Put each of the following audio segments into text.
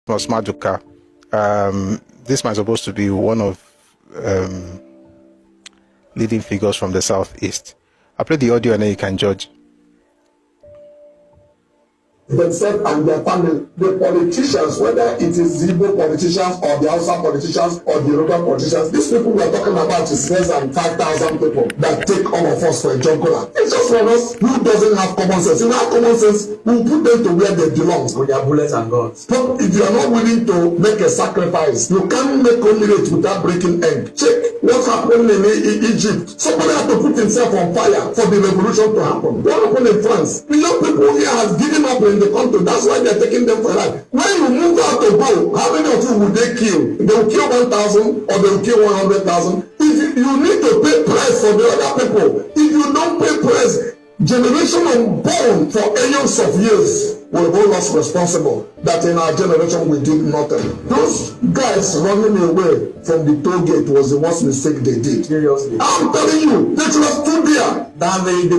Maduka. This man is supposed to be one of leading figures from the southeast. I play the audio and then you can judge. Themselves and their family, the politicians, whether it is Igbo politicians or the Hausa politicians or the Yoruba politicians, these people we are talking about is less than 5,000 people that take all of us for a jugular. It's just for us who doesn't have common sense. You have common sense, we put them to where they belong. With their bullets and guns. But if you are not willing to make a sacrifice, you can't make omelette without breaking egg. Check what happened in Egypt. Somebody had to put himself on fire for the revolution to happen. What happened in France? The young people here has given up in the country. That's why they're taking them for life. When you move out to go, how many of you would they kill? They will kill 1,000 or they will kill 100,000. If you need to pay price for the other people, if you don't pay price, generation unborn for aeons of years will hold us responsible that in our generation we did nothing. Those guys running away from the toll gate was the worst mistake they did. Seriously. I'm telling you, they should have stood there. That day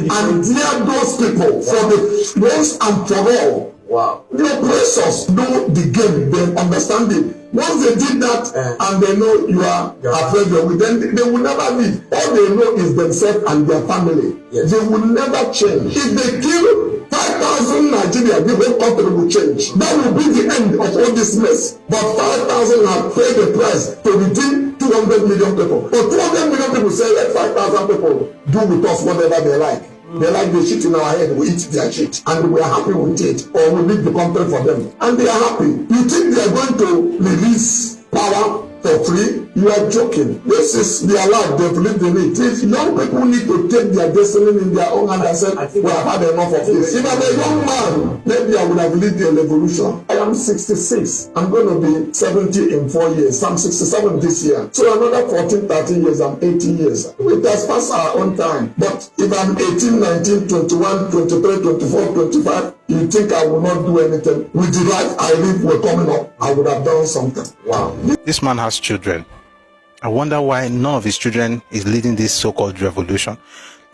and clear those people for the once and for all. Wow. The oppressors know the game, they understand it. Once they did that and they know you are afraid of it, then they will never leave. All they know is themselves and their family. Yes. They will never change. If they kill 5,000 Nigeria, the whole country will change. That will be the end of all this mess. But 5,000 have paid the price to redeem 200 million people. But 200 million people say let 5,000 people do with us whatever they like. They like the shit in our head, we eat their shit, and we are happy with it, or we leave the country for them, and they are happy. You think they are going to release power for free? You are joking. This is their life, they believe in it. If young people need to take their destiny in their own hand and say, we have had enough of this. If I'm a young man, maybe I would have lived a revolution. I am 66. I'm going to be 70 in 4 years. I'm 67 this year. So another 14, 13 years, I'm 80 years. We just pass our own time. But if I'm 18, 19, 21, 23, 24, 25, you think I will not do anything? With the life I live, we're coming up, I would have done something. Wow. This man has children. I wonder why none of his children is leading this so-called revolution.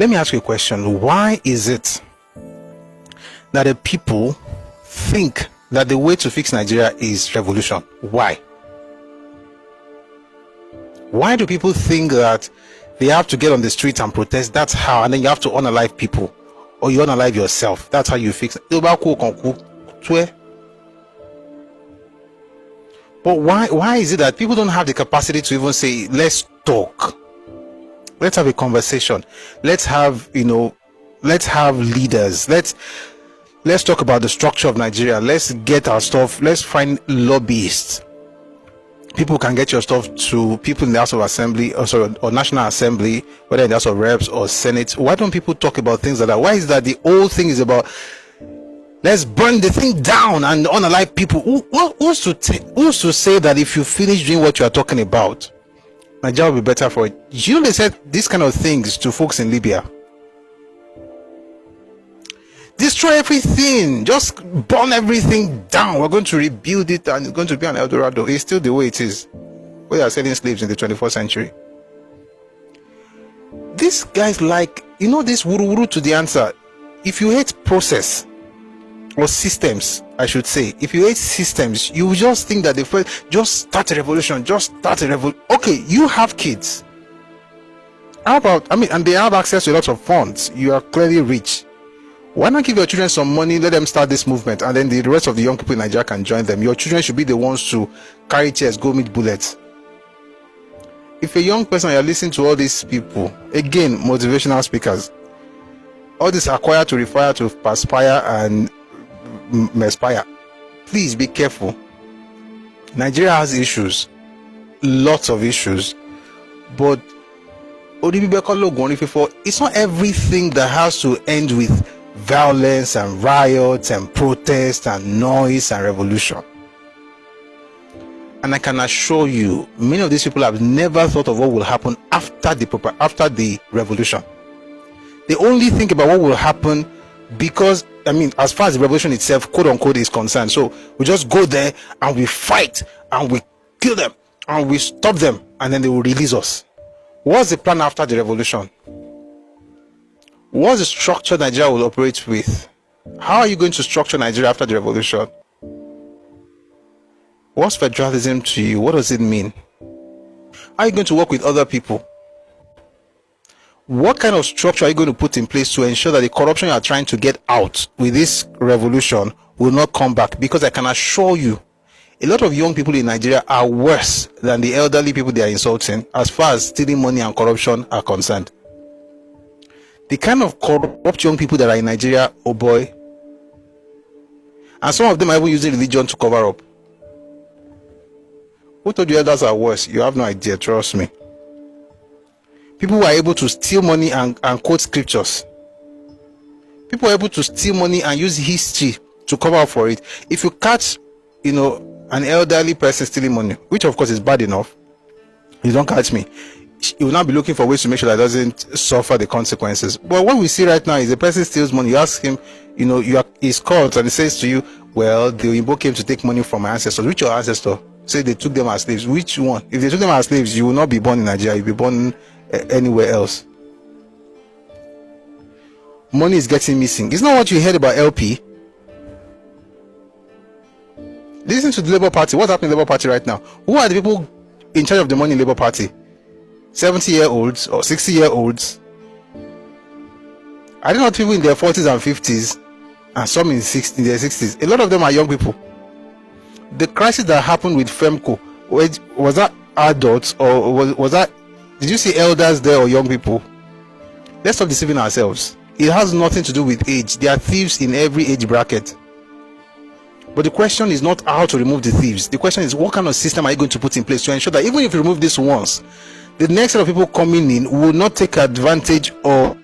Let me ask you a question. Why is it that the people think that the way to fix Nigeria is revolution? Why? Why do people think that they have to get on the street and protest? That's how, and then you have to unalive people, or you unalive yourself. That's how you fix it. But why is it that people don't have the capacity to even say, let's talk, let's have a conversation, let's have leaders, let's talk about the structure of Nigeria, let's get our stuff, let's find lobbyists. People can get your stuff to people in the House of Assembly or National Assembly, whether in the House of Reps or Senate. Why don't people talk about things like that? Why is that the whole thing is about let's burn the thing down and unalive people? Who's to say that if you finish doing what you are talking about, Nigeria will be better for it? You know, they said these kind of things to folks in Libya. Destroy everything, just burn everything down. We're going to rebuild it and it's going to be an El Dorado. It's still the way it is. We are selling slaves in the 21st century. These guys this wuru to the answer. If you hate process, or systems, I should say. If you hate systems, you just think that just start a revolution, Okay, you have kids. How about, and they have access to lots of funds. You are clearly rich. Why not give your children some money, let them start this movement, and then the rest of the young people in Nigeria can join them? Your children should be the ones to carry chairs, go meet bullets. If a young person, you're listening to all these people, again, motivational speakers, all this acquire to refire to perspire and Mespire, please be careful. Nigeria has issues, lots of issues, but it's not everything that has to end with violence and riots and protests and noise and revolution. And I can assure you, many of these people have never thought of what will happen after the revolution. They only think about what will happen because, as far as the revolution itself, quote unquote, is concerned. So we just go there and we fight and we kill them and we stop them and then they will release us. What's the plan after the revolution? What's the structure Nigeria will operate with? How are you going to structure Nigeria after the revolution? What's federalism to you? What does it mean? How are you going to work with other people? What kind of structure are you going to put in place to ensure that the corruption you are trying to get out with this revolution will not come back? Because I can assure you, a lot of young people in Nigeria are worse than the elderly people they are insulting as far as stealing money and corruption are concerned. The kind of corrupt young people that are in Nigeria, oh boy. And some of them are even using religion to cover up. Who told you elders are worse? You have no idea, trust me. People who are able to steal money and quote scriptures. People are able to steal money and use history to cover up for it. If you catch, an elderly person stealing money, which of course is bad enough, you don't catch me, you will not be looking for ways to make sure that it doesn't suffer the consequences. But what we see right now is the person steals money. You ask him, he's caught and he says to you, well, the Oyinbo came to take money from my ancestors. Which your ancestor? Say they took them as slaves. Which one? If they took them as slaves, you will not be born in Nigeria. You'll be born anywhere else. Money is getting missing. It's not what you heard about LP. Listen to the Labour Party. What's happening in the Labour Party right now? Who are the people in charge of the money in the Labour Party? 70-year-olds or 60-year-olds? Are they not people in their 40s and 50s and some in their 60s? A lot of them are young people. The crisis that happened with Femco, was that adults or was that, did you see elders there or young people? Let's stop deceiving ourselves. It has nothing to do with age. There are thieves in every age bracket. But the question is not how to remove the thieves. The question is, what kind of system are you going to put in place to ensure that even if you remove this once, the next set of people coming in will not take advantage of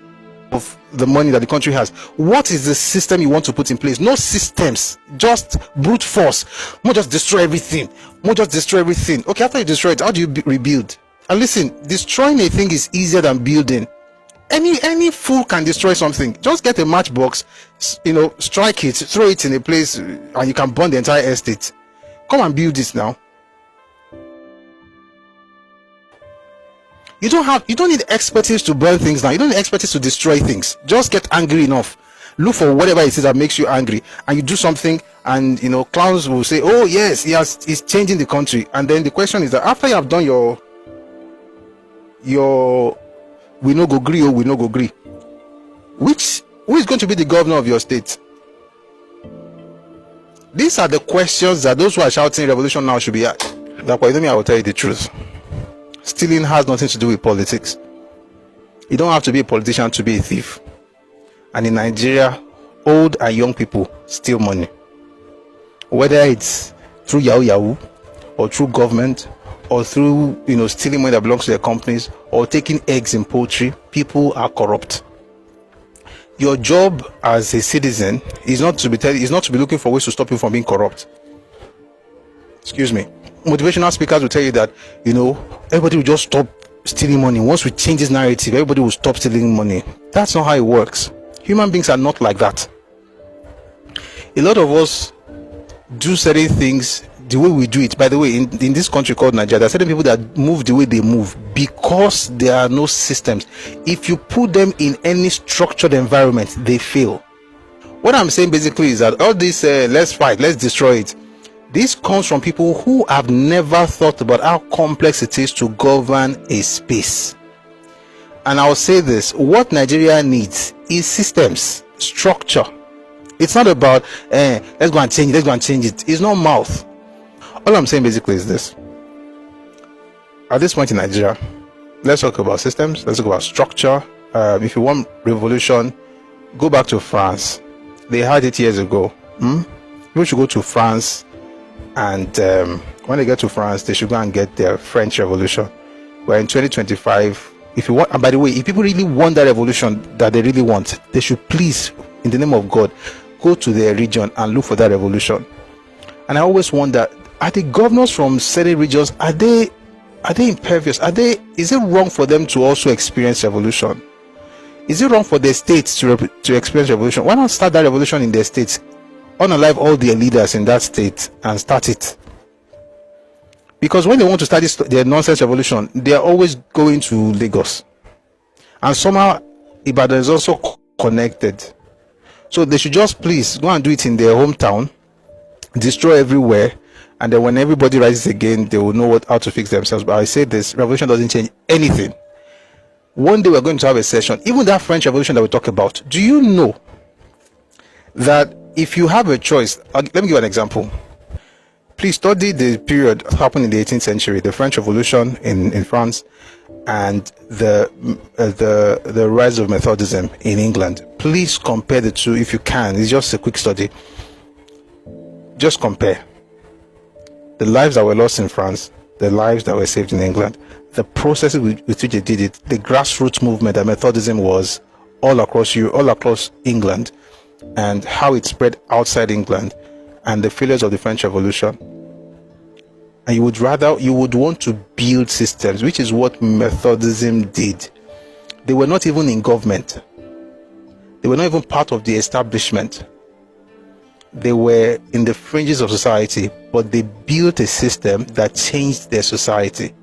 the money that the country has? What is the system you want to put in place? No systems, just brute force. More just destroy everything. Okay, after you destroy it, how do you rebuild? And listen, destroying a thing is easier than building. Any fool can destroy something. Just get a matchbox, strike it, throw it in a place, and you can burn the entire estate. Come and build this now. You don't need expertise to burn things now. You don't need expertise to destroy things. Just get angry enough. Look for whatever it is that makes you angry, and you do something, and clowns will say, oh yes, he's changing the country. And then the question is that after you have done your we no go gree, we no go gree, who is going to be the governor of your state? These are the questions that those who are shouting revolution now should be asked. I will tell you the truth. Stealing has nothing to do with politics. You don't have to be a politician to be a thief. And in Nigeria, old and young people steal money. Whether it's through Yahoo or through government or through stealing money that belongs to their companies or taking eggs in poultry, people are corrupt. Your job as a citizen is not to be looking for ways to stop you from being corrupt. Excuse me. Motivational speakers will tell you that everybody will just stop stealing money. Once we change this narrative, everybody will stop stealing money. That's not how it works. Human beings are not like that. A lot of us do certain things the way we do it. By the way, in this country called Nigeria, there are certain people that move the way they move because there are no systems. If you put them in any structured environment, they fail. What I'm saying basically is that all this let's fight, let's destroy it, this comes from people who have never thought about how complex it is to govern a space. And I'll say this, what Nigeria needs is systems, structure. It's not about let's go and change it. It's not mouth. All I'm saying basically is this. At this point in Nigeria, let's talk about systems, let's talk about structure. If you want revolution, go back to France. They had it years ago. People should go to France, and when they get to France, they should go and get their French Revolution. We're in 2025. If you want, and by the way, if people really want that revolution that they really want, they should please, in the name of God, go to their region and look for that revolution. And I always wonder, are the governors from certain regions, are they impervious? Is it wrong for them to also experience revolution? Is it wrong for their states to experience revolution? Why not start that revolution in their states? Unalive all their leaders in that state and start it. Because when they want to start their nonsense revolution, they are always going to Lagos. And somehow Ibadan is also connected. So they should just please go and do it in their hometown, destroy everywhere, and then when everybody rises again, they will know how to fix themselves. But I say this: revolution doesn't change anything. One day we're going to have a session. Even that French Revolution that we talk about. Do you know that if you have a choice? Let me give you an example. Please study the period happened in the 18th century, the French Revolution in France, and the rise of Methodism in England. Please compare the two if you can. It's just a quick study. Just compare the lives that were lost in France, the lives that were saved in England, the processes with which they did it, the grassroots movement that Methodism was all across Europe, all across England, and how it spread outside England, and the failures of the French Revolution. And you would want to build systems, which is what Methodism did. They were not even in government. They were not even part of the establishment. They were in the fringes of society, but they built a system that changed their society.